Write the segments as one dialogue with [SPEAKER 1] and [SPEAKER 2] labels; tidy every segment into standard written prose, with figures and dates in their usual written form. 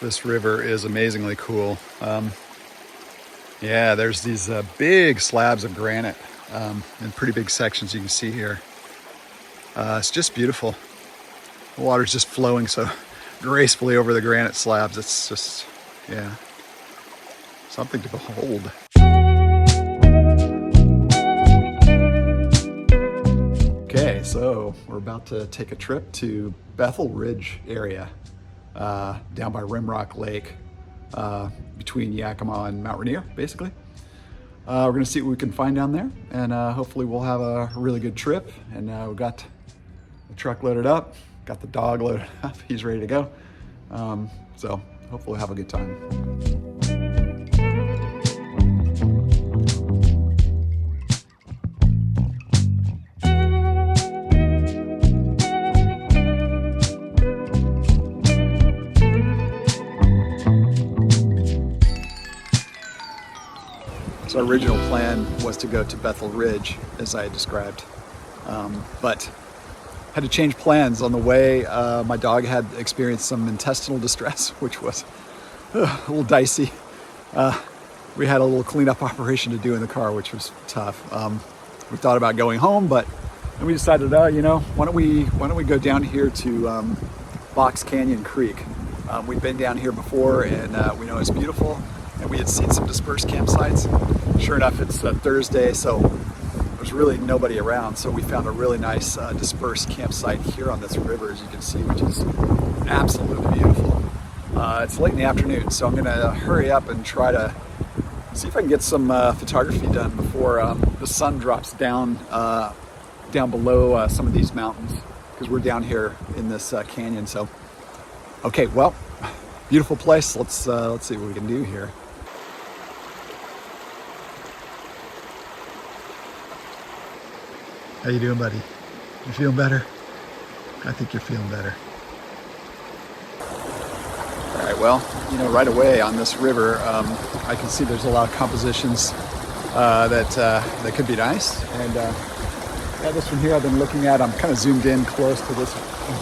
[SPEAKER 1] This river is amazingly cool. Yeah, there's these big slabs of granite in pretty big sections you can see here. It's just beautiful. The water's just flowing so gracefully over the granite slabs. It's just, yeah, something to behold. Okay, so we're about to take a trip to Bethel Ridge area, down by Rimrock Lake, between Yakima and Mount Rainier, basically. We're gonna see what we can find down there, and hopefully we'll have a really good trip. And we got the truck loaded up, got the dog loaded up, he's ready to go. So hopefully we'll have a good time. So our original plan was to go to Bethel Ridge, as I had described, but had to change plans on the way. My dog had experienced some intestinal distress, which was a little dicey. We had a little cleanup operation to do in the car, which was tough. We thought about going home, but then we decided, you know, why don't we go down here to Box Canyon Creek? We've been down here before, and we know it's beautiful. And we had seen some dispersed campsites. Sure enough, it's Thursday, so there's really nobody around. So we found a really nice dispersed campsite here on this river, as you can see, which is absolutely beautiful. It's late in the afternoon, so I'm gonna hurry up and try to see if I can get some photography done before the sun drops down down below some of these mountains, because we're down here in this canyon. So, okay, well, beautiful place. Let's see what we can do here. How you doing, buddy? You feeling better? I think you're feeling better. All right, well, you know, right away on this river, I can see there's a lot of compositions that could be nice. And yeah, this one here I've been looking at, I'm kind of zoomed in close to this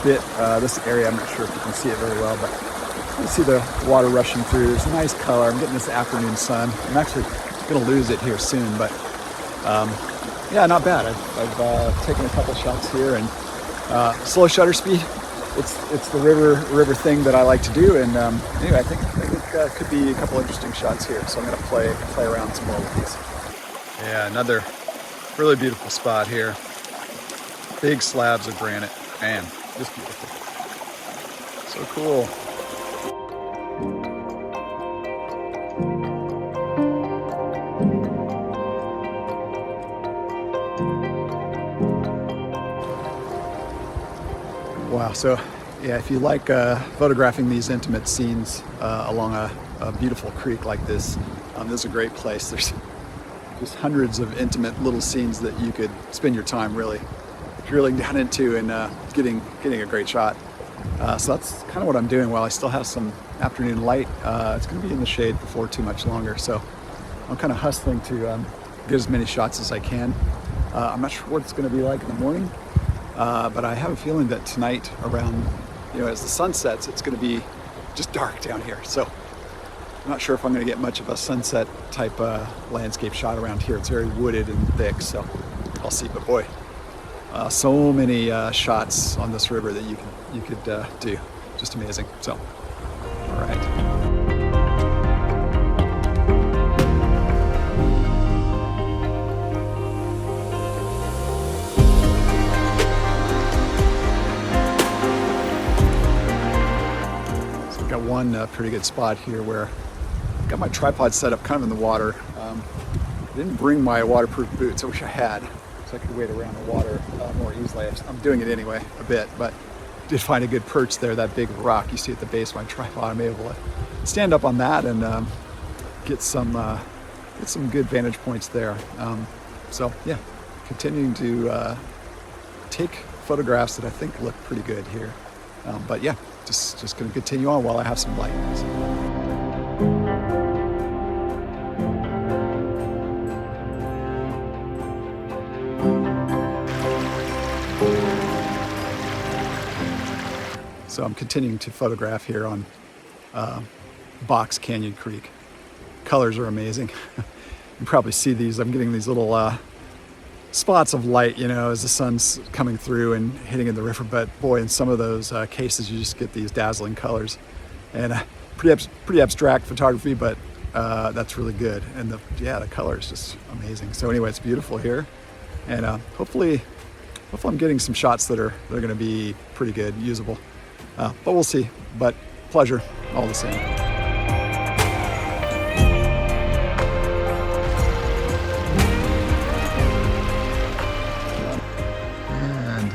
[SPEAKER 1] bit, this area. I'm not sure if you can see it very well, but you see the water rushing through. It's a nice color. I'm getting this afternoon sun. I'm actually gonna lose it here soon, but yeah, not bad. I've taken a couple shots here, and slow shutter speed. It's the river thing that I like to do, and anyway, I think could be a couple interesting shots here. So I'm gonna play around some more with these. Yeah, another really beautiful spot here. Big slabs of granite, man, just beautiful. So cool. Wow, so yeah, if you like photographing these intimate scenes along a beautiful creek like this, this is a great place. There's just hundreds of intimate little scenes that you could spend your time really drilling down into and getting a great shot. So that's kind of what I'm doing while I still have some afternoon light. It's going to be in the shade before too much longer, so I'm kind of hustling to get as many shots as I can. I'm not sure what it's going to be like in the morning. But I have a feeling that tonight around, you know, as the sun sets, it's going to be just dark down here. So I'm not sure if I'm going to get much of a sunset type landscape shot around here. It's very wooded and thick, so I'll see. But boy, so many shots on this river that you could do. Just amazing. So, all right. Got one pretty good spot here where I've got my tripod set up kind of in the water. I didn't bring my waterproof boots. I wish I had, so I could wade around the water more easily. I'm doing it anyway a bit, but did find a good perch there, that big rock you see at the base of my tripod. I'm able to stand up on that and get some good vantage points there. So yeah, continuing to take photographs that I think look pretty good here. But yeah, just going to continue on while I have some light. So I'm continuing to photograph here on Box Canyon Creek. Colors are amazing. You can probably see these. I'm getting these little spots of light, as the sun's coming through and hitting in the river. But boy, in some of those cases, you just get these dazzling colors. And pretty abstract photography, but that's really good. And the color is just amazing. So anyway, it's beautiful here, and hopefully I'm getting some shots that are going to be pretty good, usable. But we'll see. But pleasure all the same. And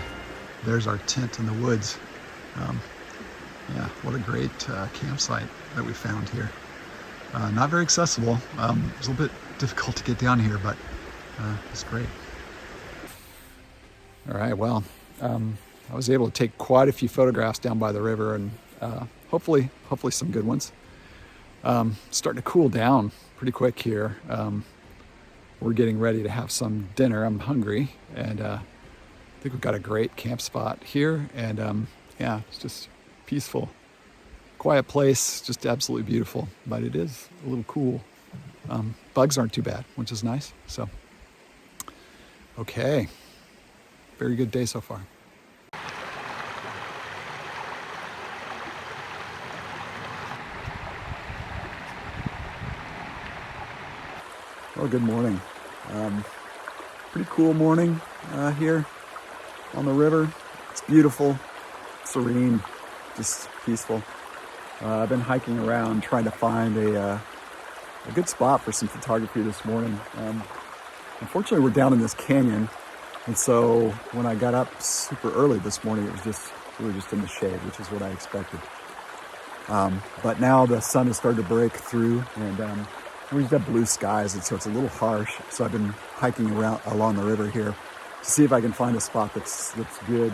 [SPEAKER 1] there's our tent in the woods. Yeah, what a great campsite that we found here. Not very accessible. It's a little bit difficult to get down here, but it's great. All right, well, I was able to take quite a few photographs down by the river, and hopefully some good ones. Starting to cool down pretty quick here. We're getting ready to have some dinner. I'm hungry, and I think we've got a great camp spot here, and yeah, it's just peaceful, quiet place, just absolutely beautiful, but it is a little cool. Bugs aren't too bad, which is nice. So, okay, very good day so far. Well, good morning. Pretty cool morning here on the river. It's beautiful, serene, just peaceful. I've been hiking around trying to find a good spot for some photography this morning. Unfortunately, we're down in this canyon, and so when I got up super early this morning, we were just in the shade, which is what I expected. But now the sun has started to break through, and we just have blue skies, and so it's a little harsh. So I've been hiking around along the river here to see if I can find a spot that's good.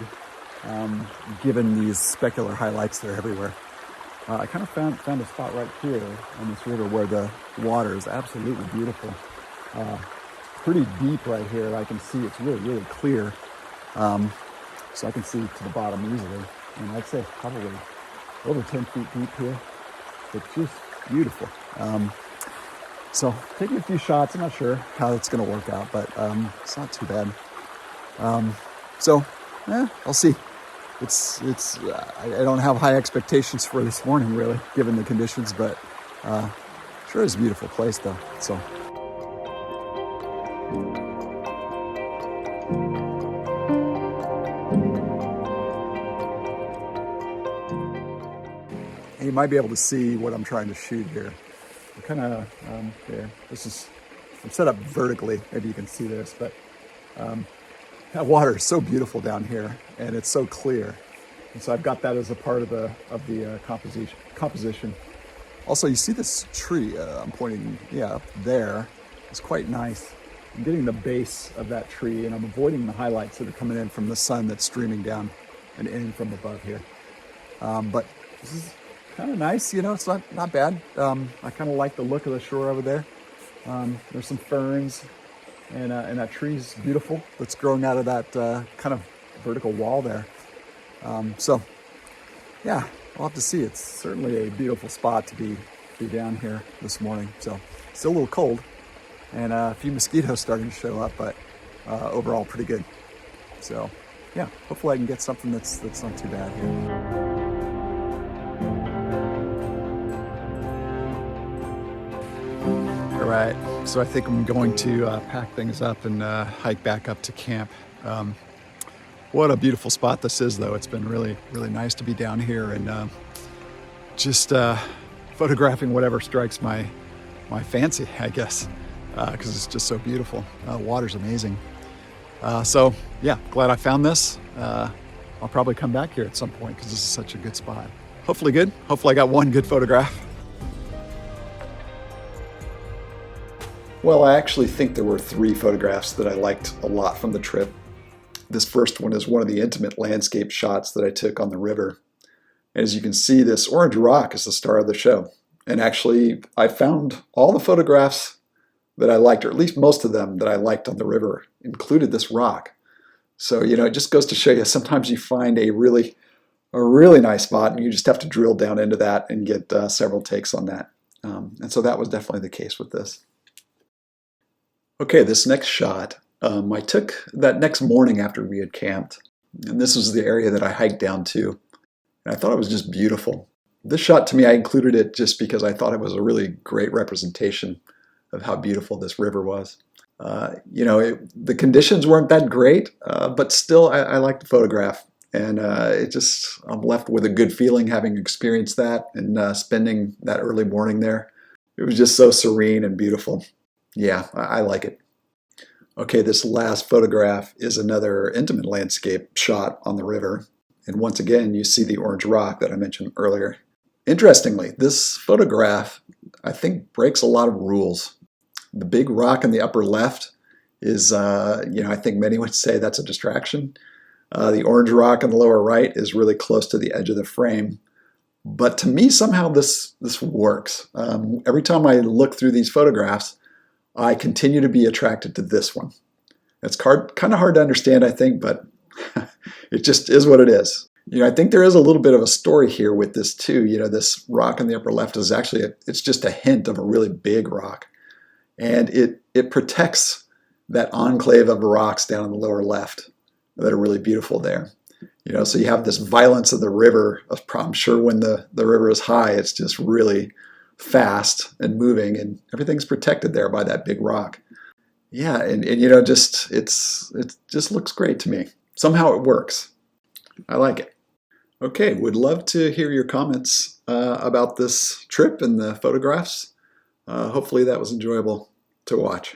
[SPEAKER 1] Given these specular highlights that are everywhere. I kind of found a spot right here on this river where the water is absolutely beautiful. Pretty deep right here. I can see it's really clear. So I can see to the bottom easily. And I'd say probably over 10 feet deep here. It's just beautiful. So taking a few shots. I'm not sure how it's going to work out, but it's not too bad. So I'll see. I don't have high expectations for this morning, really, given the conditions, but sure is a beautiful place, though. So. And you might be able to see what I'm trying to shoot here. We're kind of there. I'm set up vertically. Maybe you can see this, but. That water is so beautiful down here, and it's so clear, and so I've got that as a part of the composition. Also, you see this tree I'm pointing, up there. It's quite nice. I'm getting the base of that tree, and I'm avoiding the highlights that are coming in from the sun that's streaming down and in from above here. But this is kind of nice, it's not bad. I kind of like the look of the shore over there. There's some ferns. And that tree's beautiful. That's growing out of that kind of vertical wall there. So, yeah, I'll have to see. It's certainly a beautiful spot to be down here this morning. So, still a little cold, and a few mosquitoes starting to show up, but overall pretty good. So, yeah, hopefully I can get something that's not too bad here. All right, so I think I'm going to pack things up and hike back up to camp. What a beautiful spot this is, though. It's been really nice to be down here and just photographing whatever strikes my fancy, I guess, because it's just so beautiful. Water's amazing. So yeah, glad I found this. I'll probably come back here at some point because this is such a good spot. Hopefully good. Hopefully I got one good photograph. Well, I actually think there were 3 photographs that I liked a lot from the trip. This first one is one of the intimate landscape shots that I took on the river. As you can see, this orange rock is the star of the show. And actually, I found all the photographs that I liked, or at least most of them that I liked on the river, included this rock. So, it just goes to show you, sometimes you find a really a really nice spot, and you just have to drill down into that and get several takes on that. And so that was definitely the case with this. Okay, this next shot I took that next morning after we had camped. And this was the area that I hiked down to. And I thought it was just beautiful. This shot, to me, I included it just because I thought it was a really great representation of how beautiful this river was. The conditions weren't that great, but still I liked the photograph. And I'm left with a good feeling having experienced that and spending that early morning there. It was just so serene and beautiful. Yeah, I like it. Okay, this last photograph is another intimate landscape shot on the river. And once again, you see the orange rock that I mentioned earlier. Interestingly, this photograph, I think, breaks a lot of rules. The big rock in the upper left is, I think many would say that's a distraction. The orange rock in the lower right is really close to the edge of the frame. But to me, somehow this works. Every time I look through these photographs, I continue to be attracted to this one. It's kind of hard to understand, I think, but it just is what it is. I think there is a little bit of a story here with this too. This rock in the upper left is actually, it's just a hint of a really big rock. And it protects that enclave of rocks down in the lower left that are really beautiful there. So you have this violence of the river. I'm sure when the river is high, it's just really fast and moving, and everything's protected there by that big rock. Yeah, and it just looks great to me. Somehow it works. I like it. Okay, would love to hear your comments about this trip and the photographs. Hopefully that was enjoyable to watch.